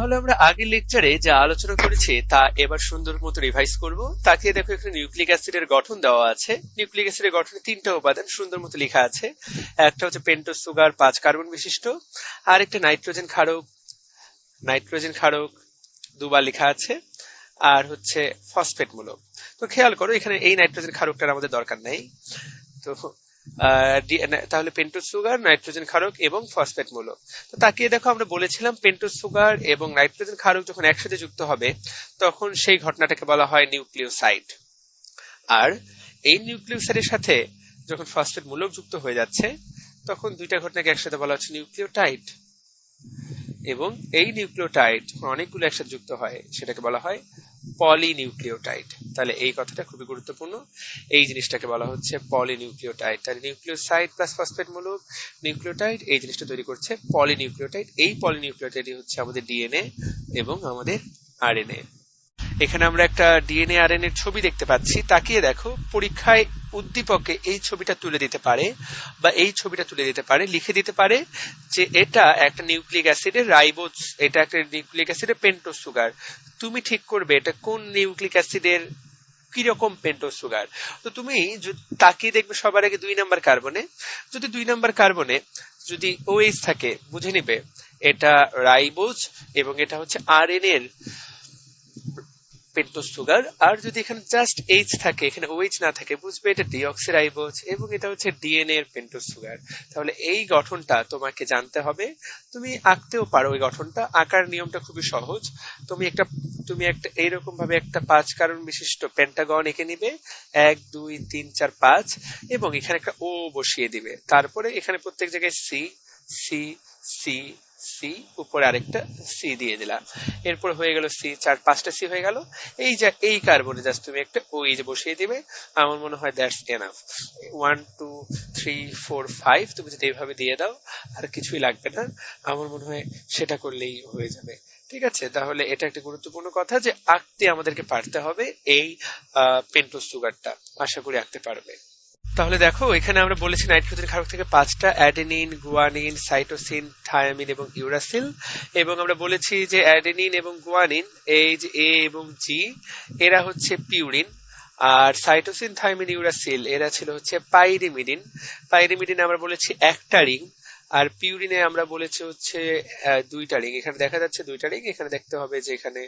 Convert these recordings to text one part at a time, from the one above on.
তাহলে আমরা আগের লেকচারে যা আলোচনা করেছি তা এবার সুন্দর মতো রিভাইজ করব। তাকিয়ে দেখো এখানে নিউক্লিক অ্যাসিডের গঠন দেওয়া আছে। নিউক্লিক অ্যাসিডের গঠনে 3টা উপাদান সুন্দর মতো লেখা আছে। একটা হচ্ছে পেন্টোজ সুগার 5 কার্বন বিশিষ্ট, আর একটা নাইট্রোজেন ক্ষারক 2বার লেখা আছে, আর হচ্ছে ফসফেট মূলক। তো খেয়াল করো এখানে এই নাইট্রোজেন ক্ষারকটার আমাদের দরকার নেই। তো তাহলে পেন্টোজ সুগার, নাইট্রোজেন ক্ষারক এবং ফসফেট মূলক। তো তাকিয়ে দেখো আমরা বলেছিলাম পেন্টোজ সুগার এবং নাইট্রোজেন ক্ষারক যখন একসাথে যুক্ত হবে তখন সেই ঘটনাটাকে বলা হয় নিউক্লিওসাইড। আর এই নিউক্লিওসাইডের সাথে যখন ফসফেট মূলক যুক্ত হয়ে যাচ্ছে তখন দুইটা ঘটনাকে একসাথে বলা হচ্ছে নিউক্লিওটাইড। এবং এই নিউক্লিওটাইড যখন অনেকগুলো একসাথে যুক্ত হয় সেটাকে বলা হয় পলিনিউক্লিওটাইড। তাহলে এই কথাটা খুবই গুরুত্বপূর্ণ, এই জিনিসটাকে বলা হচ্ছে পলিনিউক্লিওটাইড। তাহলে নিউক্লিওসাইড প্লাস ফসফেট মূলক নিউক্লিওটাইড এই জিনিসটা তৈরি করছে পলিনিউক্লিওটাইড। এই পলিনিউক্লিওটাইডই হচ্ছে আমাদের ডিএনএ এবং আমাদের আরএনএ। এখানে আমরা একটা ডিএনএ আরএনএ এর ছবি দেখতে পাচ্ছি। তাকিয়ে দেখো, পরীক্ষায় উদ্দীপকে এই ছবিটা তুলে দিতে পারে বা এই ছবিটা তুলে দিতে পারে, লিখে দিতে পারে যে এটা একটা নিউক্লিক অ্যাসিডের রাইবোজ, এটা একটা নিউক্লিক অ্যাসিডের পেন্টোজ সুগার। তুমি ঠিক করবে এটা কোন নিউক্লিক অ্যাসিডের কিরকম পেন্টোজ সুগার। তো তুমি তাকিয়ে দেখবে সবার আগে 2 নাম্বার কার্বনে, যদি 2 নাম্বার কার্বনে যদি ওএইচ থাকে বুঝে নিবে এটা রাইবোজ এবং এটা হচ্ছে আরএনএ এর পেন্টোজ সুগার। আর যদি এখানে জাস্ট এইচ থাকে, এখানে ওএইচ না থাকে, বুঝবে এটা ডিঅক্সিরাইবোজ এবং এটা হচ্ছে ডিএনএ এর পেন্টোজ সুগার। তাহলে এই গঠনটা তোমাকে জানতে হবে। তুমি আঁকতেও পারো, এই গঠনটা আঁকার নিয়মটা খুবই সহজ। তুমি একটা এইরকম ভাবে একটা 5 কার্বন বিশিষ্ট পেন্টাগন এঁকে নিবে, 1 2 3 4 5, এবং এখানে একটা ও বসিয়ে দিবে। তারপরে এখানে প্রত্যেক জায়গায় সি সি সি সি, উপরে আরেকটা সি দিয়ে দিলাম। এরপর হয়ে গেল সি, 4-5টা সি হয়ে গেল। এই কার্বনে জাস্ট তুমি একটা ওএইচ বসিয়ে দিবে। আমার মনে হয় দ্যাটস এনাফ। 1 2 3 4 5 তুমি যদি এইভাবে দিয়ে দাও আর কিছুই লাগবে না, আমার মনে হয় সেটা করলেই হয়ে যাবে। ঠিক আছে, তাহলে এটা একটা গুরুত্বপূর্ণ কথা যে আঁকতে আমাদেরকে পারতে হবে এই পেন্টোজ সুগারটা। আশা করি আঁকতে পারবে। তাহলে দেখো এখানে আমরা বলেছি নাইট্রোজেন ক্ষারক থেকে 5টা, অ্যাডেনিন, গুয়ানিন, সাইটোসিন, থায়ামিন এবং ইউরাসিল। এবং আমরা বলেছি যে অ্যাডেনিন এবং গুয়ানিন, এই যে এ এবং জি, এরা হচ্ছে পিউরিন। আর সাইটোসিন, থায়ামিন, ইউরাসিল এরা ছিল হচ্ছে পাইরিমিডিন। পাইরিমিডিন আমরা বলেছি একটা রিং, আর পিউরিনে আমরা বলেছি হচ্ছে 2টা রিং। এখানে দেখা যাচ্ছে 2টা রিং, এখানে দেখতে হবে যে এখানে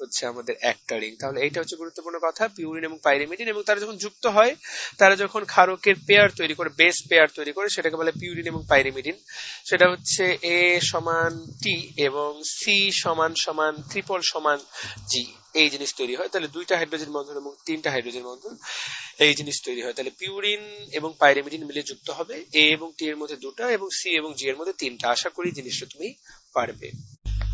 হচ্ছে আমাদের একটা রিং। তাহলে এইটা হচ্ছে গুরুত্বপূর্ণ কথা, পিউরিন এবং পাইরিমিডিন। এবং তারা যখন যুক্ত হয়, তারা যখন ক্ষারকের পেয়ার তৈরি করে, বেস পেয়ার তৈরি করে, সেটাকে বলে পিউরিন এবং পাইরিমিডিন। সেটা হচ্ছে এ সমান টি এবং সি সমান সমান ট্রিপল সমান জি, এই জিনিস তৈরি হয়। তাহলে 2টা হাইড্রোজেন বন্ধন এবং 3টা হাইড্রোজেন বন্ধন, এই জিনিস তৈরি হয়। তাহলে পিউরিন এবং পাইরিমিডিন মিলে যুক্ত হবে, এ এবং টি এর মধ্যে 2টা এবং সি এবং জি এর মধ্যে 3টা। আশা করি জিনিসটা তুমি পারবে।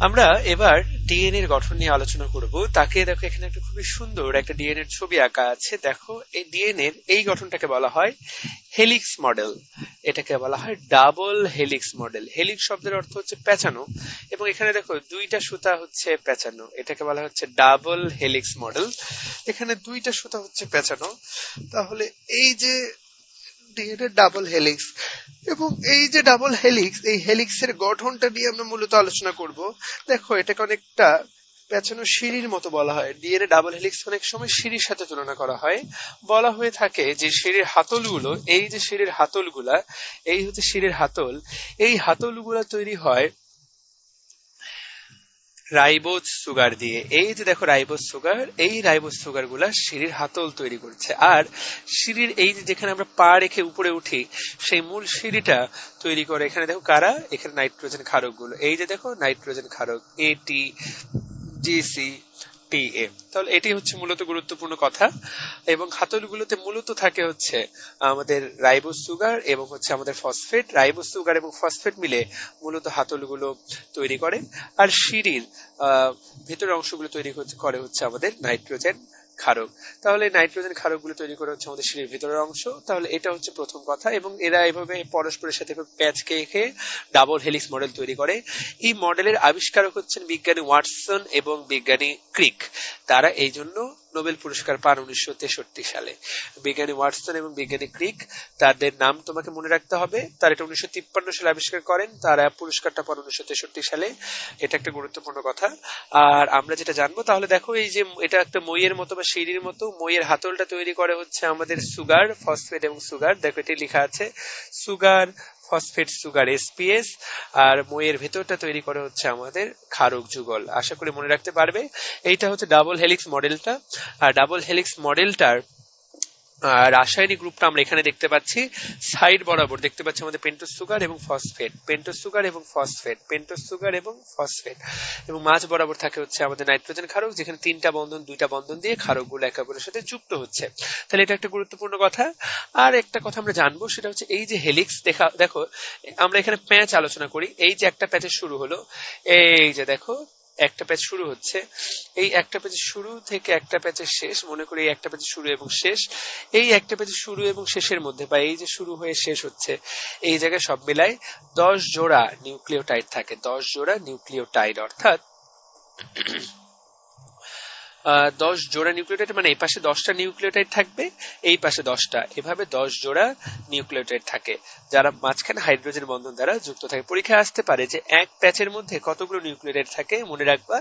আমরা এবার ডিএনএ এর গঠন নিয়ে আলোচনা করব। তাকিয়ে দেখো এখানে একটা খুবই সুন্দর একটা ডিএনএ এর ছবি আঁকা আছে। দেখো এই ডিএনএ এর এই গঠনটাকে বলা হয় হেলিক্স মডেল। এটাকে বলা হয় ডাবল হেলিক্স মডেল। হেলিক্স শব্দের অর্থ হচ্ছে পেঁচানো, এবং এখানে দেখো 2টা সুতা হচ্ছে পেঁচানো, এটাকে বলা হচ্ছে ডাবল হেলিক্স মডেল। এখানে 2টা সুতা হচ্ছে পেঁচানো। তাহলে এই যে ডিএনএ ডাবল হেলিক্স, এবং এই যে ডাবল হেলিক্স, এই হেলিক্সের গঠনটা নিয়ে আমরা মূলত আলোচনা করব। দেখো এটাকে অনেকটা পেঁচানো সিঁড়ির মতো বলা হয়। ডিএনএ ডাবল হেলিক্স অনেক সময় সিঁড়ির সাথে তুলনা করা হয়। বলা হয়ে থাকে যে সিঁড়ির হাতলগুলো, এই যে সিঁড়ির হাতলগুলা, এই হচ্ছে সিঁড়ির হাতল, এই হাতলগুলা তৈরি হয় রাইবোজ সুগার দিয়ে। এই যে দেখো রাইবোজ সুগার, এই রাইবোজ সুগার গুলা সিঁড়ির হাতল তৈরি করছে। আর সিঁড়ির এই যে যেখানে আমরা পা রেখে উপরে উঠি, সেই মূল সিঁড়িটা তৈরি করে এখানে দেখো কারা, এখানে নাইট্রোজেন ক্ষারক গুলো। এই যে দেখো নাইট্রোজেন ক্ষারক এটি, জিসি, টিএ। তাহলে এটি হচ্ছে মূলত গুরুত্বপূর্ণ কথা। এবং হাতলগুলোতে মূলত থাকে হচ্ছে আমাদের রাইবোজ সুগার এবং হচ্ছে আমাদের ফসফেট। রাইবোজ সুগার এবং ফসফেট মিলে মূলত হাতলগুলো তৈরি করে। আর সিঁড়ির ভেতরের অংশগুলো তৈরি করে হচ্ছে আমাদের নাইট্রোজেন ক্ষারক। তাহলে নাইট্রোজেন ক্ষারকগুলো তৈরি করে হচ্ছে আমাদের সিঁড়ির ভেতরের অংশ। তাহলে এটা হচ্ছে প্রথম কথা। এবং এরা এভাবে পরস্পরের সাথে প্যাচ খেয়ে ডাবল হেলিক্স মডেল তৈরি করে। এই মডেলের আবিষ্কারক হচ্ছেন বিজ্ঞানী ওয়াটসন এবং বিজ্ঞানী ক্রিক। তারা এই জন্য নোবেল পুরস্কার পান 1963 সালে। বিজ্ঞানী ওয়াটসন এবং বিজ্ঞানী ক্রিক, তাদের নাম তোমাকে মনে রাখতে হবে। তারা এটা 1953 সালে আবিষ্কার করেন, তারা পুরস্কারটা পান 1963 সালে। এটা একটা গুরুত্বপূর্ণ কথা। আর আমরা যেটা জানবো, তাহলে দেখো এই যে এটা একটা মইয়ের মতো বা সিঁড়ির মতো, মইয়ের হাতলটা তৈরি করে হচ্ছে আমাদের সুগার, ফসফেট এবং সুগার। দেখো এটি লেখা আছে সুগার, ফসফেট, সুগার, এসপিএস। আর মইয়ের ভেতরটা তৈরি করে হচ্ছে আমাদের ক্ষারক যুগল। আশা করি মনে রাখতে পারবে। এইটা হচ্ছে ডাবল হেলিক্স মডেলটা। আর ডাবল হেলিক্স মডেলটার রাসায়নিক রূপটা আমরা এখানে দেখতে পাচ্ছি। সাইড বরাবর দেখতে পাচ্ছি আমাদের পেন্টোজ সুগার এবং ফসফেট, পেন্টোজ সুগার এবং ফসফেট, পেন্টোজ সুগার এবং ফসফেট, এবং মাঝ বরাবর থাকে হচ্ছে আমাদের নাইট্রোজেন ক্ষারক, যেখানে দুইটা বন্ধন দিয়ে ক্ষারকগুলো একে অপরের সাথে যুক্ত হচ্ছে। তাহলে এটা একটা গুরুত্বপূর্ণ কথা। আর একটা কথা আমরা জানবো, সেটা হচ্ছে এই যে হেলিক্স, দেখো আমরা এখানে প্যাচ আলোচনা করি। এই যে একটা প্যাচের শুরু হলো, এই যে দেখো একটা প্যাচ শুরু হচ্ছে, এই একটা প্যাচের শুরু থেকে একটা প্যাচের শেষ, মনে করি এই একটা প্যাচের শুরু এবং শেষ, এই একটা প্যাচের শুরু এবং শেষের মধ্যে, বা এই যে শুরু হয়ে শেষ হচ্ছে, এই জায়গায় সব মিলায় 10 জোড়া নিউক্লিওটাইড থাকে। 10 জোড়া নিউক্লিওটাইড, অর্থাৎ 10 জোড়া নিউক্লিওটাইড, মানে এই পাশে 10টা নিউক্লিওটাইড থাকবে, এই পাশে 10টা, এভাবে 10 জোড়া নিউক্লিওটাইড থাকে, যারা মাঝখানে হাইড্রোজেন বন্ধন দ্বারা যুক্ত থাকে। পরীক্ষায় আসতে পারে যে এক প্যাচের মধ্যে কতগুলো নিউক্লিওটাইড থাকে। মনে রাখবা,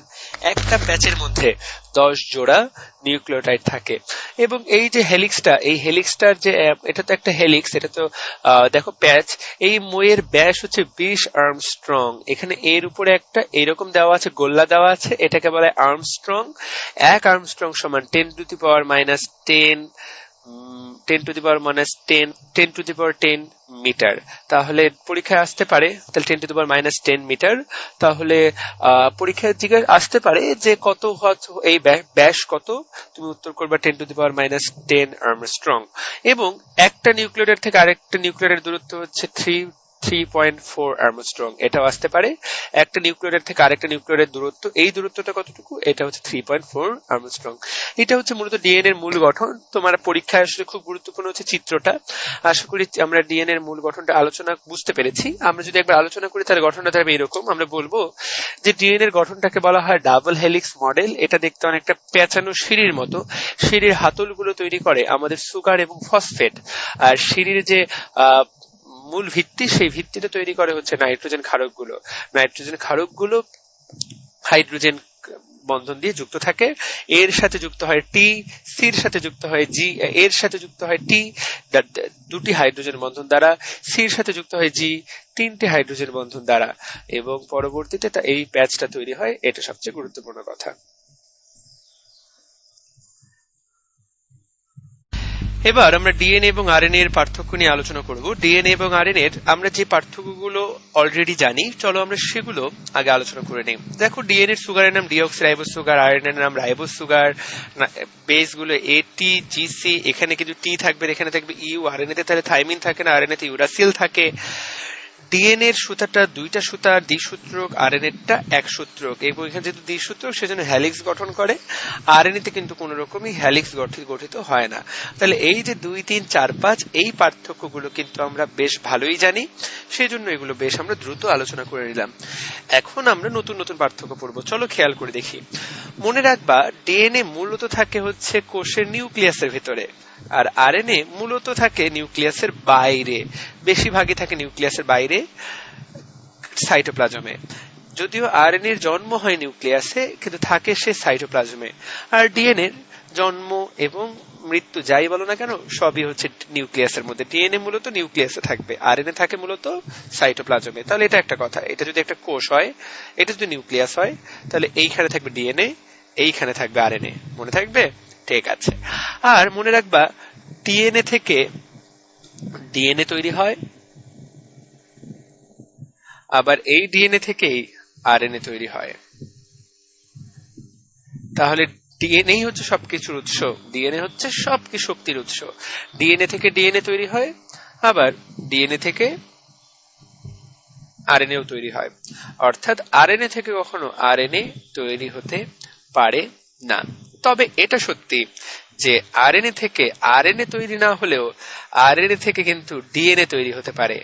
একটা প্যাচের মধ্যে 10 জোড়া নিউক্লিওটাইড থাকে। এবং এই যে হেলিক্সটা, এই হেলিক্সটার যে, এটা তো একটা হেলিক্স, এটা তো দেখো প্যাচ, এই মইয়ের ব্যাস হচ্ছে 20 আর্মস্ট্রং। এখানে এর উপরে একটা এইরকম দেওয়া আছে, গোল্লা দেওয়া আছে, এটাকে বলে আর্মস্ট্রং। 1 আর্মস্ট্রং সমান 10 to the power minus 10, 10 to the power minus 10, 10 to the power 10 metre. তাহলে পরীক্ষায় আসতে পারে, তাহলে 10 to the power minus 10 metre. তাহলে পরীক্ষায় জিজ্ঞাসা আসতে পারে যে কত এই ব্যাস কত, তুমি উত্তর করবা 10 to the power minus 10 Armstrong. এবং একটা নিউক্লিওটাইড থেকে আরেকটা নিউক্লিওটাইড দূরত্ব হচ্ছে 3.4 আর্মস্ট্রং, এটাও আসতে পারে। একটা নিউক্লিওটাইড থেকে আরেকটা নিউক্লিওটাইড দূরত্ব, এই দূরত্বটা কতটুকু, এটা হচ্ছে 3.4 আর্মস্ট্রং। এটা হচ্ছে মূলত ডিএনএ এর মূল গঠন। তোমার পরীক্ষায় আসলে খুব গুরুত্বপূর্ণ হচ্ছে চিত্রটা। আশা করি আমরা ডিএনএ এর মূল গঠনটা আলোচনা বুঝতে পেরেছি। আমরা যদি একবার আলোচনা করি, তাহলে গঠনটা থাকবে এরকম। আমরা বলবো যে ডিএনএ এর গঠনটাকে বলা হয় ডাবল হেলিক্স মডেল। এটা দেখতে অনেকটা পেঁচানো সিঁড়ির মতো। সিঁড়ির হাতলগুলো তৈরি করে আমাদের সুগার এবং ফসফেট, আর সিঁড়ির যে মূল ভিত্তি, সেই ভিত্তিটা তৈরি করে হচ্ছে নাইট্রোজেন ক্ষারকগুলো। নাইট্রোজেন ক্ষারকগুলো হাইড্রোজেন বন্ধন দিয়ে যুক্ত থাকে। এর সাথে যুক্ত হয় টি, সির সাথে যুক্ত হয় জি, এর সাথে যুক্ত হয় টি, দুটি হাইড্রোজেন বন্ধন দ্বারা, সির সাথে যুক্ত হয় জি, 3টি হাইড্রোজেন বন্ধন দ্বারা, এবং পরবর্তীতে এই প্যাচটা তৈরি হয়। এটা সবচেয়ে গুরুত্বপূর্ণ কথা। এবার আমরা ডিএনএ এবং আরএনএ এর পার্থক্য নিয়ে আলোচনা করব। ডিএনএ এবং আরএনএ এর আমরা যে পার্থক্যগুলো অলরেডি জানি, চলো আমরা সেগুলো আগে আলোচনা করে নিই। দেখো, ডিএনএ এর সুগারের নাম ডিঅক্সিরাইবোজ সুগার, আরএনএ এর নাম রাইবোজ সুগার। বেস গুলো এটি, জিসি, এখানে কিন্তু টি থাকবে, এখানে থাকবে ইউ। আরএনএ তে তাহলে থাইমিন থাকে না, আরএনএ তে ইউরাসিল থাকে। ডিএনএ এর সুতাটা 2টা সুতা, দ্বিসূত্রক, আরএনএ টা একসূত্রক, এবং এখানে যেহেতু দ্বিসূত্রক সেজন্য হেলিক্স গঠন করে। আরএনএ তে কিন্তু কোন রকমই হেলিক্স গঠিত হয় না। তাহলে এই যে 2, 3, 4, 5 এই পার্থক্যগুলো কিন্তু আমরা বেশ ভালোই জানি, সেই জন্য এগুলো বেশ আমরা দ্রুত আলোচনা করে নিলাম। এখন আমরা নতুন নতুন পার্থক্য পড়বো, চলো খেয়াল করে দেখি। মনে রাখবা, ডিএনএ মূলত থাকে হচ্ছে কোষের নিউক্লিয়াসের ভেতরে, আর আরএনএ মূলত থাকে নিউক্লিয়াসের বাইরে, বেশিরভাগই থাকে নিউক্লিয়াসের বাইরে, সাইটোপ্লাজমে। যদিও আরএনএ এর জন্ম হয় নিউক্লিয়াসে, কিন্তু থাকে সে সাইটোপ্লাজমে। আর ডিএনএ এর জন্ম এবং মৃত্যু যাই বলো না কেন, সবই হচ্ছে নিউক্লিয়াসের মধ্যে। ডিএনএ মূলত নিউক্লিয়াসে থাকবে, আরএনএ থাকে মূলত সাইটোপ্লাজমে। তাহলে এটা একটা কথা। এটা যদি একটা কোষ হয়, এটা যদি নিউক্লিয়াস হয়, তাহলে এইখানে থাকবে ডিএনএ, এইখানে থাকবে আরএনএ। মনে থাকবে? ঠিক আছে। আর মনে রাখবা, ডিএনএ থেকে ডিএনএ তৈরি হয়, আবার এই ডিএনএ থেকেই আরএনএ তৈরি হয়। তাহলে ডিএনএ হচ্ছে সবকিছুর উৎস, ডিএনএ হচ্ছে সবকিছু শক্তির উৎস। ডিএনএ থেকে ডিএনএ তৈরি হয়, আবার ডিএনএ থেকে আরএনএও তৈরি হয়। অর্থাৎ আরএনএ থেকে কখনো আরএনএ তৈরি হতে পারে না। তবে এটা সত্যি যে আরএনএ থেকে আরএনএ তৈরি না হলেও আরএনএ থেকে কিন্তু ডিএনএ তৈরি হতে পারে,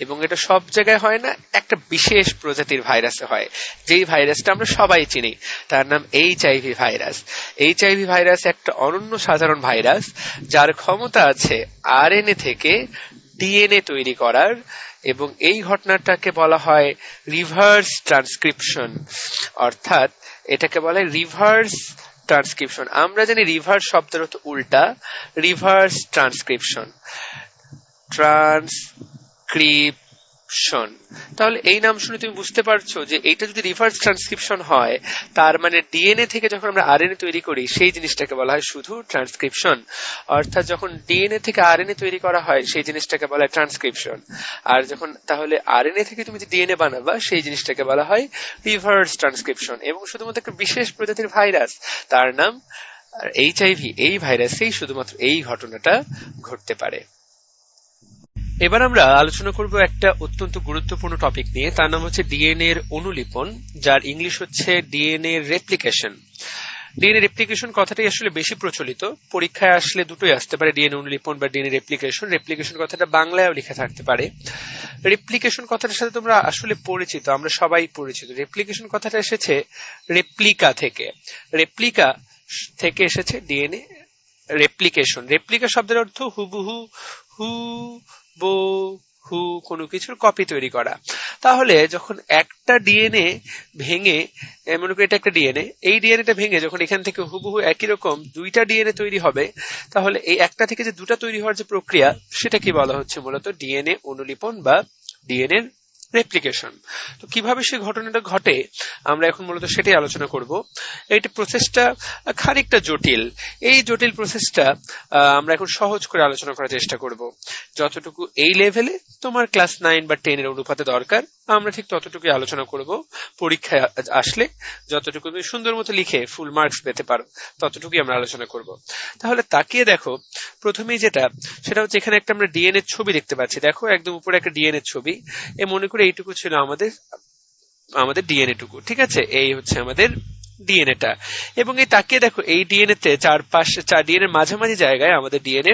এবং এটা সব জায়গায় হয় না, একটা বিশেষ প্রজাতির ভাইরাসে হয়, যেই ভাইরাসটা আমরা সবাই চিনি, তার নাম এইচআইভি ভাইরাস। এইচআইভি ভাইরাস একটা অনন্য সাধারণ ভাইরাস, যার ক্ষমতা আছে আরএনএ থেকে ডিএনএ তৈরি করার, এবং এই ঘটনাটাকে বলা হয় রিভার্স ট্রান্সক্রিপশন, অর্থাৎ এটাকে বলা হয় রিভার্স ট্রান্সক্রিপশন। আমরা জানি রিভার্স শব্দের অর্থ উল্টা, রিভার্স ট্রান্সক্রিপশন, ট্রান্সক্রিপশন। তাহলে এই নাম শুনে তুমি বুঝতে পারছো যে এটা যদি রিভার্স ট্রান্সক্রিপশন হয়, তার মানে ডিএনএ থেকে যখন আমরা আরএনএ তৈরি করি সেই জিনিসটাকে বলা হয় শুধু ট্রান্সক্রিপশন, অর্থাৎ যখন ডিএনএ থেকে আরএনএ তৈরি করা হয় সেই জিনিসটাকে বলা হয় ট্রান্সক্রিপশন। আর যখন তাহলে আরএনএ থেকে তুমি যে ডিএনএ বানাবা সেই জিনিসটাকে বলা হয় রিভার্স ট্রান্সক্রিপশন। এবং শুধুমাত্র একটা বিশেষ প্রজাতির ভাইরাস, তার নাম এইচআইভি, এই ভাইরাসেই শুধুমাত্র এই ঘটনাটা ঘটতে পারে। এবার আমরা আলোচনা করব একটা অত্যন্ত গুরুত্বপূর্ণ টপিক নিয়ে, তার নাম হচ্ছে ডিএনএ এর অনুলিপন, যার ইংলিশ হচ্ছে ডিএনএ রেপ্লিকেশন। ডিএনএ রেপ্লিকেশন কথাটাই আসলে বেশি প্রচলিত, পরীক্ষায় আসলে দুটোই আসতে পারে, ডিএনএ অনুলিপন বা ডিএনএ রেপ্লিকেশন। রেপ্লিকেশন কথাটা বাংলায়ও লেখা থাকতে পারে। রেপ্লিকেশন কথাটার সাথে তোমরা আসলে পরিচিত, আমরা সবাই পরিচিত। রেপ্লিকেশন কথাটা এসেছে রেপ্লিকা থেকে, রেপ্লিকা থেকে এসেছে ডিএনএ রেপ্লিকেশন। রেপ্লিকা শব্দের অর্থ হুবহু, হু হু কোনো কিছুর কপি তৈরি করা। তাহলে যখন একটা ডিএনএ ভেঙে, মনে করি এটা একটা ডিএনএ, এই ডিএনএটা ভেঙে যখন এখান থেকে হুবহু একই রকম দুইটা ডিএনএ তৈরি হবে, তাহলে এই একটা থেকে যে দুটা তৈরি হওয়ার যে প্রক্রিয়া, সেটা কি বলা হচ্ছে মূলত ডিএনএ অনুলিপন বা ডিএনএ রেপ্লিকেশন। তো কিভাবে সেই ঘটনাটা ঘটে আমরা এখন মূলত সেটাই আলোচনা করব। এই প্রসেসটা খানিকটা জটিল, এই জটিল প্রসেসটা আমরা এখন সহজ করে আলোচনা করার চেষ্টা করব। যতটুকু এই লেভেলে তোমার ক্লাস 9 বা 10 এর অনুপাতে দরকার, আমরা ঠিক ততটুকুই আলোচনা করব। পরীক্ষায় আসলে যতটুকু তুমি সুন্দর মতো লিখে ফুল মার্কস পেতে পারো, ততটুকুই আমরা আলোচনা করব। তাহলে তাকিয়ে দেখো, প্রথমেই সেটা হচ্ছে এখানে একটা আমরা ডিএনএ ছবি দেখতে পাচ্ছি। দেখো একদম উপরে একটা ডিএনএ ছবি, এ মনে করে এইটুকু ছিল আমাদের ডিএনএ টুকু, ঠিক আছে? এই হচ্ছে আমাদের ডিএনএটা। এবং এই তাকিয়ে দেখো, এই ডিএনএ তে ডিএনএ মাঝামাঝি জায়গায় আমাদের ডিএনএ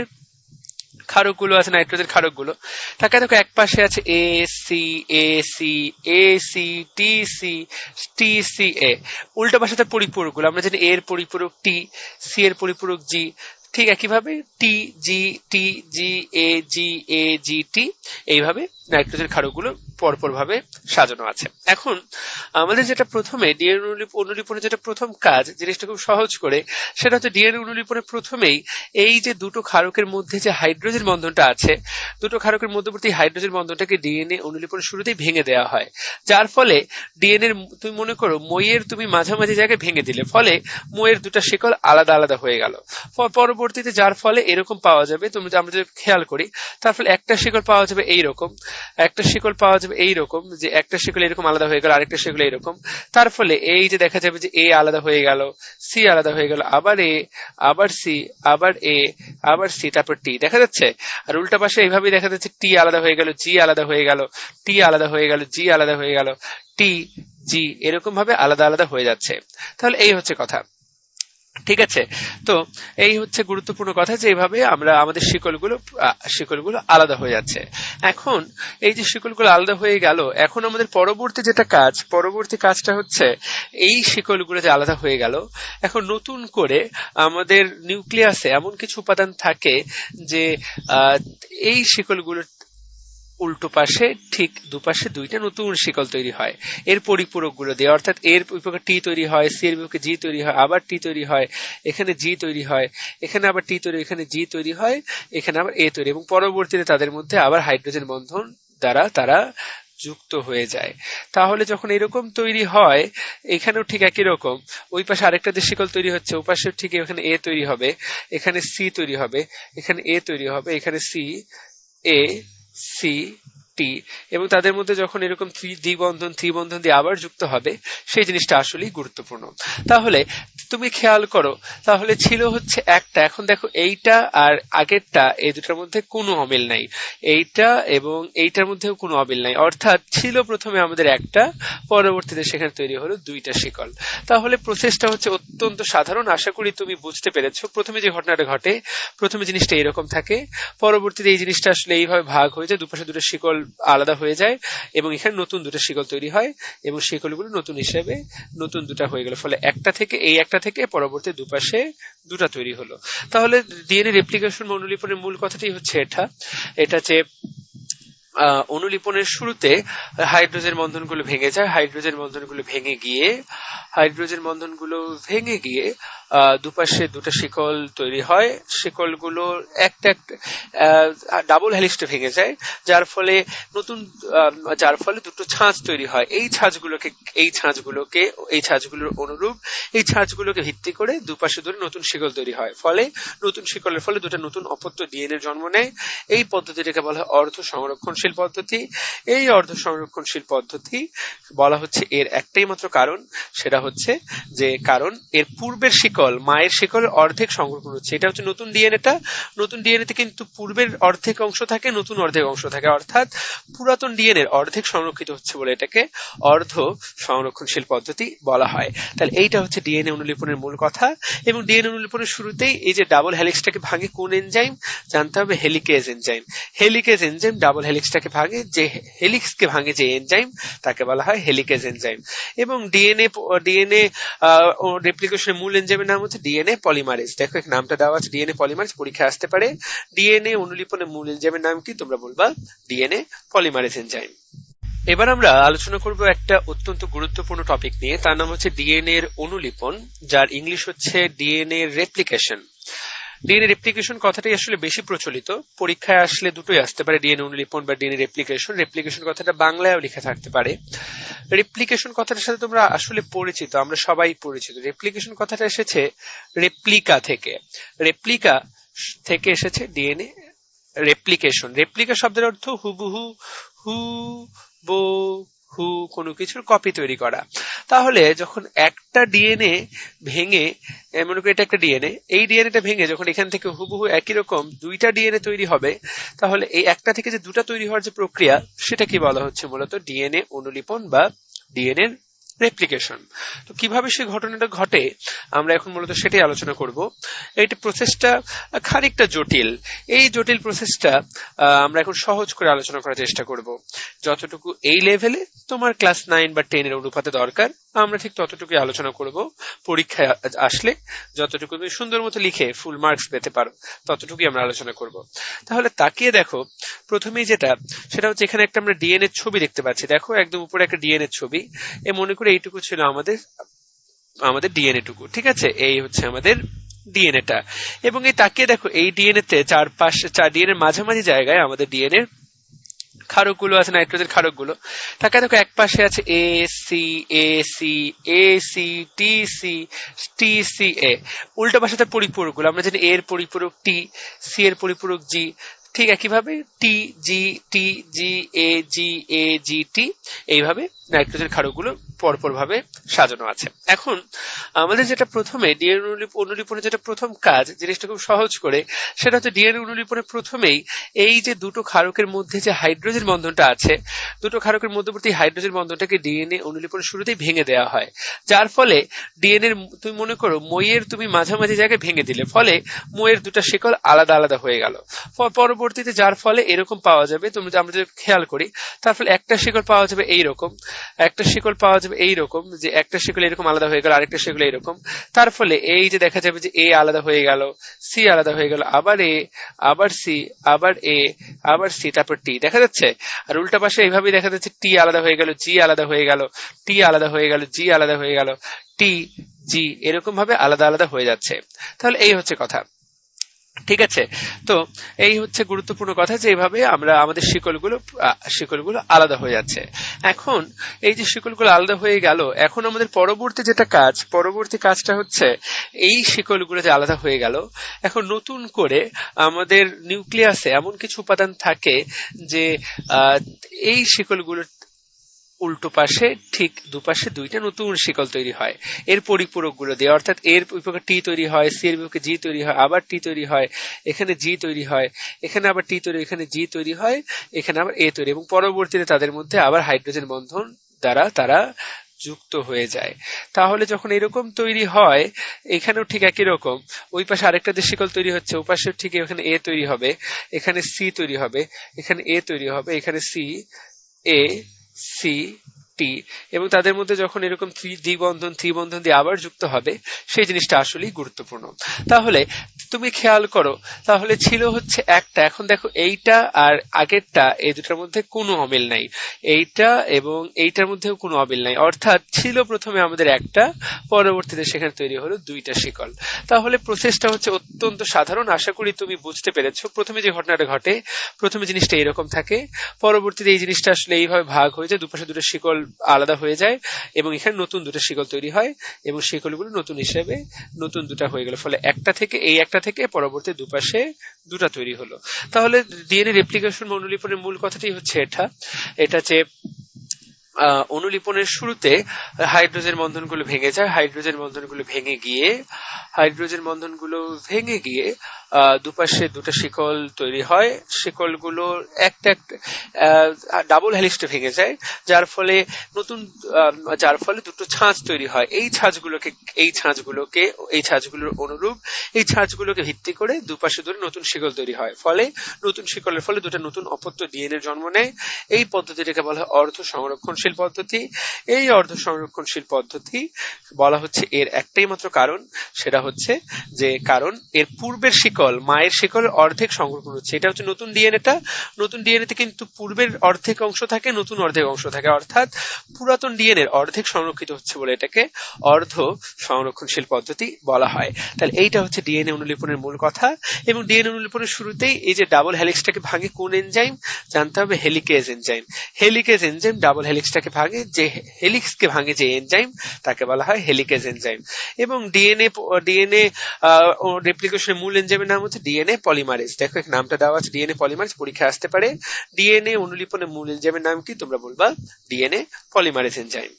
ক্ষারকগুলো আছে, নাইট্রোজেন ক্ষারকগুলো। তাকে দেখো এক পাশে আছে A C A C A C T C T C A, উল্টো পাশে তার পরিপূরকগুলো, আমরা জানি এর পরিপূরক টি, সি এর পরিপূরক জি, ঠিক একইভাবে টি জি এ জি টি, এইভাবে নাইট্রোজেন ক্ষারকগুলো পরপর ভাবে সাজানো আছে। এখন আমাদের যেটা প্রথমে ডিএনএ অনুলিপনের যেটা প্রথম কাজ, জিনিসটা খুব সহজ করে, সেটা হচ্ছে ডিএনএ অনুলিপনের প্রথমেই এই যে দুটো ক্ষারকের মধ্যে যে হাইড্রোজেন বন্ধনটা আছে, দুটো ক্ষারকের মধ্যবর্তী হাইড্রোজেন বন্ধনটাকে ডিএনএ অনুলিপনের শুরুতেই ভেঙে দেওয়া হয়, যার ফলে ডিএনএ তুমি মনে করো মইয়ের তুমি মাঝামাঝি জায়গায় ভেঙে দিলে, ফলে মইয়ের দুটো শিকল আলাদা আলাদা হয়ে গেল। পরবর্তীতে যার ফলে এরকম পাওয়া যাবে, আমরা যদি খেয়াল করি, তার ফলে একটা শিকল পাওয়া যাবে এইরকম, একটা শিকল পাওয়া যাবে এইরকম, যে একটা শিকল এরকম আলাদা হয়ে গেল, আরেকটা শিকল এইরকম। তার ফলে এই যে দেখা যাবে যে এ আলাদা হয়ে গেল, সি আলাদা হয়ে গেল, আবার এ, আবার সি, আবার এ, আবার সি, তারপর টি, দেখা যাচ্ছে। আর উল্টা পাশে এইভাবেই দেখা যাচ্ছে টি আলাদা হয়ে গেল, জি আলাদা হয়ে গেল, টি আলাদা হয়ে গেল, জি আলাদা হয়ে গেল, টি জি এরকম ভাবে আলাদা আলাদা হয়ে যাচ্ছে। তাহলে এই হচ্ছে কথা, ঠিক আছে? তো এই হচ্ছে গুরুত্বপূর্ণ কথা, যে এইভাবে আমরা আমাদের শিকলগুলো আলাদা হয়ে যাচ্ছে। এখন এই যে শিকলগুলো আলাদা হয়ে গেল, এখন আমাদের পরবর্তী কাজটা হচ্ছে এই শিকলগুলো যে আলাদা হয়ে গেল, এখন নতুন করে আমাদের নিউক্লিয়াসে এমন কিছু উপাদান থাকে যে এই শিকলগুলো উল্টো পাশে ঠিক দুপাশে দুইটা নতুন শিকল তৈরি হয় এর পরিপূরক গুলো দিয়ে, অর্থাৎ এর বিপক্ষে টি তৈরি হয়, সি এর বিপক্ষে জি তৈরি হয়, আবার টি তৈরি হয়, এখানে জি তৈরি হয়, এখানে আবার টি তৈরি, এখানে জি তৈরি হয়, এখানে আবার এ তৈরি, এবং পরবর্তীতে তাদের মধ্যে আবার হাইড্রোজেন বন্ধন দ্বারা তারা যুক্ত হয়ে যায়। তাহলে যখন এরকম তৈরি হয়, এখানেও ঠিক একই রকম, ওই পাশে আরেকটা যে শিকল তৈরি হচ্ছে, ওই পাশে ঠিক এখানে এ তৈরি হবে, এখানে সি তৈরি হবে, এখানে এ তৈরি হবে, এখানে সি এ সি টি এবং তাদের মধ্যে যখন এরকম দ্বিবন্ধন ত্রিবন্ধন দিয়ে আবার যুক্ত হবে, সেই জিনিসটা আসলেই গুরুত্বপূর্ণ। তাহলে তুমি খেয়াল করো, তাহলে ছিল হচ্ছে একটা, এখন দেখো এইটা আর আগেরটা এই দুটার মধ্যে কোনো অমিল নাই, এইটা এবং এইটার মধ্যেও কোনো অমিল নাই, অর্থাৎ ছিল প্রথমে আমাদের একটা, পরবর্তীতে সেখানে তৈরি হলো দুইটা শিকল। তাহলে প্রসেসটা হচ্ছে অত্যন্ত সাধারণ, আশা করি তুমি বুঝতে পেরেছো। প্রথমে যে ঘটনাটা ঘটে, প্রথমে জিনিসটা এরকম থাকে, পরবর্তীতে এই জিনিসটা আসলে এইভাবে ভাগ হয়ে যায়, দুপাশে দুটো শিকল আলাদা হয়ে যায় এবং এখানে নতুন দুটো শিকল তৈরি হয় এবং শিকলগুলো নতুন হিসেবে নতুন দুটা হয়ে গেল, ফলে একটা থেকে পরবর্তী দুপাশে দুটা তৈরি হলো। তাহলে ডিএনএ রেপ্লিকেশন অনুলিপনের মূল কথাটাই হচ্ছে এটা যে অনুলিপনের শুরুতে হাইড্রোজেন বন্ধনগুলো ভেঙে যায়, হাইড্রোজেন বন্ধনগুলো ভেঙে গিয়ে দুপাশে দুটো শিকল তৈরি হয়, শিকলগুলো একটা ডাবল হেলিক্সে ভেঙে যায়, যার ফলে দুটো ছাঁচ তৈরি হয়। এই ছাঁচগুলোর অনুরূপ এই ছাঁচগুলোকে ভিত্তি করে দুপাশে ধরে নতুন শিকল তৈরি হয়, ফলে নতুন শিকলের ফলে দুটো নতুন অপত্য ডিএনএ জন্ম নেয়। এই পদ্ধতিটাকে বলা হয় অর্ধ সংরক্ষণশীল পদ্ধতি। এই অর্ধ সংরক্ষণশীল পদ্ধতি বলা হচ্ছে এর একটাই মাত্র কারণ, সেটা হচ্ছে যে কারণ এর পূর্বের শিকল, মায়ের শিকলের অর্ধেক সংরক্ষণ হচ্ছে। এটা হচ্ছে নতুন ডিএনএতে কিন্তু পূর্বের অর্ধেক অংশ থাকে, নতুন অর্ধেক অংশ থাকে, অর্থাৎ পুরাতন ডিএনএর অর্ধেক সংরক্ষিত হচ্ছে বলে এটাকে অর্ধ সংরক্ষণশীল পদ্ধতি বলা হয়। তাহলে এইটা হচ্ছে ডিএনএ অনুলিপনের মূল কথা। এবং ডিএনএ অনুলিপনের শুরুতেই এই যে ডাবল হেলিক্সটাকে ভাঙে কোন এনজাইম জানতে হবে, helicase enzyme. Helicase enzyme double হেলিক্সটাকে ভাঙে, যে হেলিক্সকে ভাঙে যে এনজাইম তাকে বলা হয় হেলিকেজ এনজাইম। এবং ডিএনএ রেপ্লিকেশনের মূল এনজাইমের নাম হচ্ছে ডিএনএ পলিমারেজ। দেখো এক নামটা দেওয়া আছে ডিএনএ পলিমারেজ, পরীক্ষায় আসতে পারে। ডিএনএ অনুলিপনের মূল এনজাইমের নাম কি, তোমরা বলবা ডিএনএ পলিমারেজ এনজাইম। এবার আমরা আলোচনা করব একটা অত্যন্ত গুরুত্বপূর্ণ টপিক নিয়ে, তার নাম হচ্ছে ডিএনএ এর অনুলিপন, যার ইংলিশ হচ্ছে ডিএনএ রেপ্লিকেশন। ডিএনএ রেপ্লিকেশন কথাটাই আসলে বেশি প্রচলিত, পরীক্ষায় আসলে দুটোই আসতে পারে, ডিএনএ অনুলিপন বা ডিএনএ রেপ্লিকেশন। রেপ্লিকেশন কথাটা বাংলায়ও লেখা থাকতে পারে। রেপ্লিকেশন কথাটার সাথে তোমরা আসলে পরিচিত, আমরা সবাই পরিচিত। রেপ্লিকেশন কথাটা এসেছে রেপ্লিকা থেকে এসেছে ডিএনএ রেপ্লিকেশন। রেপ্লিকা শব্দের অর্থ হুবহু, হু কোনো কিছুর কপি তৈরি করা। তাহলে যখন একটা ডিএনএ ভেঙে, মনে করি এটা একটা ডিএনএ, এই ডিএনএটা ভেঙে যখন এখান থেকে হুবহু একই রকম দুইটা ডিএনএ তৈরি হবে, তাহলে এই একটা থেকে যে দুটা তৈরি হওয়ার যে প্রক্রিয়া, সেটা কি বলা হচ্ছে, মূলত ডিএনএ অনুলিপন বা ডিএনএ রেপ্লিকেশন। তো কিভাবে সেই ঘটনাটা ঘটে আমরা এখন মূলত সেটাই আলোচনা করব। এই প্রসেসটা খানিকটা জটিল, এই জটিল প্রসেসটা আমরা এখন সহজ করে আলোচনা করার চেষ্টা করব। যতটুকু এই লেভেলে তোমার ক্লাস 9 বা 10 এর অনুপাতে দরকার, আমরা ঠিক ততটুকুই আলোচনা করব। পরীক্ষায় আসলে যতটুকু তুমি সুন্দর মতো লিখে ফুল মার্কস পেতে পারো, ততটুকুই আমরা আলোচনা করব। তাহলে তাকিয়ে দেখো, প্রথমেই সেটা হচ্ছে এখানে একটা আমরা ডিএনএ ছবি দেখতে পাচ্ছি। দেখো একদম উপরে একটা ডিএনএ ছবি, মনে করে এইটুকু ছিল আমাদের ডিএনএ টুকু, ঠিক আছে? এই হচ্ছে আমাদের ডিএনএটা। এবং এই তাকিয়ে দেখো, এই ডিএনএ তে ডিএনএ মাঝামাঝি জায়গায় আমাদের ডিএনএ ক্ষারকগুলো আছে, নাইট্রোজেন ক্ষারকগুলো। তাকে দেখো এক পাশে আছে A C T C A, উল্টো পাশে তার পরিপূরকগুলো, আমরা জানি এর পরিপূরক টি, সি এর পরিপূরক জি, ঠিক একইভাবে টি জি টি, এইভাবে নাইট্রোজেন ক্ষারকগুলো পরপর ভাবে সাজানো আছে। এখন আমাদের যেটা প্রথমে ডিএনএ অনুলিপনের যেটা প্রথম কাজ, জিনিসটা খুব সহজ করে, সেটা হচ্ছে ডিএনএ অনুলিপনের প্রথমেই এই যে দুটো ক্ষারকের মধ্যে যে হাইড্রোজেন বন্ধনটা আছে, দুটো ক্ষারকের মধ্যবর্তী হাইড্রোজেন বন্ধনটাকে ডিএনএ অনুলিপনের শুরুতেই ভেঙে দেওয়া হয়, যার ফলে ডিএনএ তুমি মনে করো মইয়ের তুমি মাঝামাঝি জায়গায় ভেঙে দিলে, ফলে মইয়ের দুটো শিকল আলাদা আলাদা হয়ে গেল। পরবর্তীতে যার ফলে এরকম পাওয়া যাবে, আমরা যদি খেয়াল করি, তার ফলে একটা শিকল পাওয়া যাবে এইরকম, একটা শিকল পাওয়া যাবে এইরকম, যে একটা শিকল এরকম আলাদা হয়ে গেল, আরেকটা শিকল এইরকম। তার ফলে এই যে দেখা যাবে যে এ আলাদা হয়ে গেল, সি আলাদা হয়ে গেল, আবার এ, আবার সি, আবার এ, আবার সি, তারপর টি, দেখা যাচ্ছে। আর উল্টা পাশে এইভাবেই দেখা যাচ্ছে টি আলাদা হয়ে গেল, জি আলাদা হয়ে গেল, টি আলাদা হয়ে গেল, জি আলাদা হয়ে গেল, টি জি এরকম ভাবে আলাদা আলাদা হয়ে যাচ্ছে। তাহলে এই হচ্ছে কথা। ঠিক আছে। তো এই হচ্ছে গুরুত্বপূর্ণ কথা যে এইভাবে আমরা আমাদের শিকলগুলো আলাদা হয়ে যাচ্ছে। এখন এই যে শিকলগুলো আলাদা হয়ে গেল, এখন আমাদের পরবর্তী কাজটা হচ্ছে এই শিকলগুলো যে আলাদা হয়ে গেল, এখন নতুন করে আমাদের নিউক্লিয়াসে এমন কিছু উপাদান থাকে যে আহ, এই শিকলগুলো উল্টো পাশে ঠিক দুপাশে দুইটা নতুন শিকল তৈরি হয় এর পরিপূরক গুলো দিয়ে, অর্থাৎ এর বিপক্ষে টি তৈরি হয়, সি এর বিপক্ষে জি তৈরি হয়, আবার টি তৈরি হয়, এখানে জি তৈরি হয়, এখানে আবার টি তৈরি, এখানে জি তৈরি হয়, এখানে আবার এ তৈরি, এবং পরবর্তীতে তাদের মধ্যে আবার হাইড্রোজেন বন্ধন দ্বারা তারা যুক্ত হয়ে যায়। তাহলে যখন এরকম তৈরি হয়, এখানেও ঠিক একই রকম, ওই পাশে আরেকটা যে শিকল তৈরি হচ্ছে ও পাশে ঠিক এখানে এ তৈরি হবে, এখানে সি তৈরি হবে, এখানে এ তৈরি হবে, এখানে সি, এ, সি, টি, এবং তাদের মধ্যে যখন এরকম ত্রিবন্ধন দিয়ে আবার যুক্ত হবে, সেই জিনিসটা আসলেই গুরুত্বপূর্ণ। তাহলে তুমি খেয়াল করো, তাহলে ছিল হচ্ছে একটা, এখন দেখো এইটা আর আগেরটা এই দুটার মধ্যে কোনো অমিল নাই, এইটা এবং এইটার মধ্যেও কোনো অমিল নাই, অর্থাৎ ছিল প্রথমে আমাদের একটা, পরবর্তীতে সেখানে তৈরি হলো দুইটা শিকল। তাহলে প্রসেসটা হচ্ছে অত্যন্ত সাধারণ, আশা করি তুমি বুঝতে পেরেছো। প্রথমে যে ঘটনাটা ঘটে, প্রথমে জিনিসটা এরকম থাকে, পরবর্তীতে এই জিনিসটা আসলে এইভাবে ভাগ হয়ে যায়, দুপাশে দুটো শিকল আলাদা হয়ে যায় এবং এখানে নতুন দুটো শিকল তৈরি হয় এবং শিকলগুলো নতুন হিসেবে নতুন দুটা হয়ে গেল, ফলে একটা থেকে পরবর্তী দুপাশে দুটা তৈরি হলো। তাহলে ডিএনএ রেপ্লিকেশন বা অনুলিপনের মূল কথাটি হচ্ছে এটা যে অনুলিপনের শুরুতে হাইড্রোজেন বন্ধনগুলো ভেঙে যায়, হাইড্রোজেন বন্ধনগুলো ভেঙে গিয়ে দুপাশে দুটো শিকল তৈরি হয়, শিকলগুলো একটা ডাবল হেলিক্সে ভেঙে যায়, যার ফলে দুটো ছাঁচ তৈরি হয়। এই ছাঁচগুলোর অনুরূপ এই ছাঁচগুলোকে ভিত্তি করে দুপাশে দুটো নতুন শিকল তৈরি হয়, ফলে নতুন শিকলের ফলে দুটো নতুন অপত্য ডিএনএ জন্ম নেয়। এই পদ্ধতিটাকে বলা হয় অর্ধ সংরক্ষণশীল পদ্ধতি। এই অর্ধ সংরক্ষণশীল পদ্ধতি বলা হচ্ছে এর একটাই মাত্র কারণ, সেটা হচ্ছে যে কারণ এর পূর্বের মায়ের শিকলের অর্ধেক সংরক্ষণ হচ্ছে। এটা হচ্ছে নতুন ডিএনএতে কিন্তু পূর্বের অর্ধেক অংশ থাকে, নতুন অর্ধেক অংশ থাকে, অর্থাৎ পুরাতন ডিএনএর অর্ধেক সংরক্ষিত হচ্ছে বলে এটাকে অর্ধ সংরক্ষণশীল পদ্ধতি বলা হয়। তাহলে এইটা হচ্ছে ডিএনএ অনুলিপনের মূল কথা। এবং ডিএনএ অনুলিপনের শুরুতেই এই যে ডাবল হেলিক্সটাকে ভাঙে কোন এনজাইম জানতে হবে, হেলিকেজ এনজাইম ডাবল হেলিক্সটাকে ভাঙে, যে হেলিক্সকে ভাঙে যে এনজাইম তাকে বলা হয় হেলিকেজ এনজাইম। এবং ডিএনএ রেপ্লিকেশনের মূল এনজাইমের নাম হচ্ছে ডিএনএ পলিমারেজ। দেখো এক নামটা দেওয়া আছে ডিএনএ পলিমারেজ, পরীক্ষা আসতে পারে। ডিএনএ অনুলিপনের মূল এনজাইমের নাম কি, তোমরা বলবা ডিএনএ পলিমারেজ এনজাইম।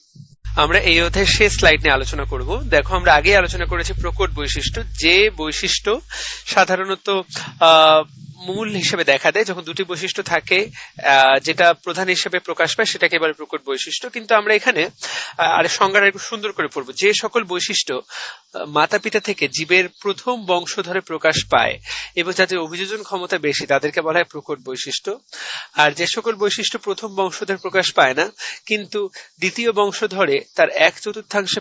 আমরা এই অধ্যায়ের শেষ স্লাইড নিয়ে আলোচনা করব। দেখো আমরা আগে আলোচনা করেছি প্রকট বৈশিষ্ট্য, যে বৈশিষ্ট্য সাধারণত মূল হিসেবে দেখা দেয় যখন দুটি বৈশিষ্ট্য থাকে, যেটা প্রধান হিসেবে প্রকাশ পায় সেটাকে বলে প্রকট বৈশিষ্ট্য। কিন্তু আমরা এখানে সংজ্ঞাটা একটু সুন্দর করে পড়বো। যে সকল বৈশিষ্ট্য মাতা পিতা থেকে জীবের প্রথম বংশধরে প্রকাশ পায় এবং যাদের অভিযোজন ক্ষমতা বেশি তাদেরকে বলা হয় প্রকট বৈশিষ্ট্য। আর যে সকল বৈশিষ্ট্য প্রথম বংশধরে প্রকাশ পায় না কিন্তু দ্বিতীয় বংশধরে তার এক চতুর্থাংশ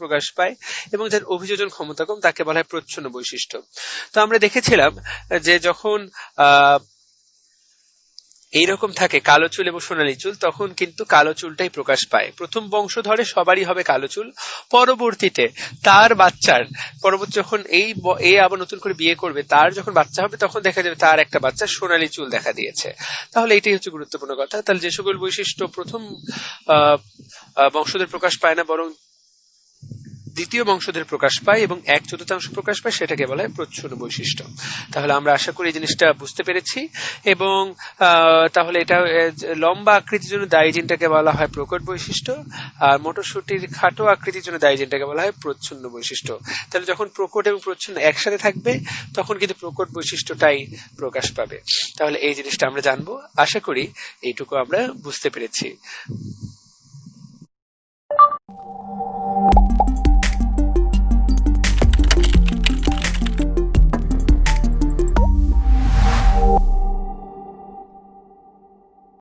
প্রকাশ পায় এবং যার অভিযোজন ক্ষমতা কম তাকে বলা হয় প্রচ্ছন্ন বৈশিষ্ট্য। তো আমরা দেখেছিলাম যে যখন এইরকম থাকে কালো চুল এবং সোনালী চুল, তখন কিন্তু কালো চুলটাই প্রকাশ পায়। প্রথম বংশধরে সবারই হবে কালো চুল, পরবর্তীতে যখন এই আবার নতুন করে বিয়ে করবে, তার যখন বাচ্চা হবে তখন দেখা যাবে তার একটা বাচ্চা সোনালী চুল দেখা দিয়েছে। তাহলে এটাই হচ্ছে গুরুত্বপূর্ণ কথা। তাহলে যে সকল বৈশিষ্ট্য প্রথম বংশধর প্রকাশ পায় না বরং দ্বিতীয় বংশধর প্রকাশ পায় এবং এক চতুর্থাংশ প্রকাশ পায় সেটাকে বলা হয় প্রচ্ছন্ন বৈশিষ্ট্য। তাহলে আমরা আশা করি এই জিনিসটা বুঝতে পেরেছি। এবং তাহলে এটা লম্বা আকৃতির জন্য দায়ী জিনটাকে বলা হয় প্রকট বৈশিষ্ট্য, আর মটরশুটির খাটো আকৃতির জন্য দায়ী জিনটাকে বলা হয় প্রচ্ছন্ন বৈশিষ্ট্য। তাহলে যখন প্রকট এবং প্রচ্ছন্ন একসাথে থাকবে তখন কিন্তু প্রকট বৈশিষ্ট্যটাই প্রকাশ পাবে। তাহলে এই জিনিসটা আমরা জানবো, আশা করি এইটুকু আমরা বুঝতে পেরেছি।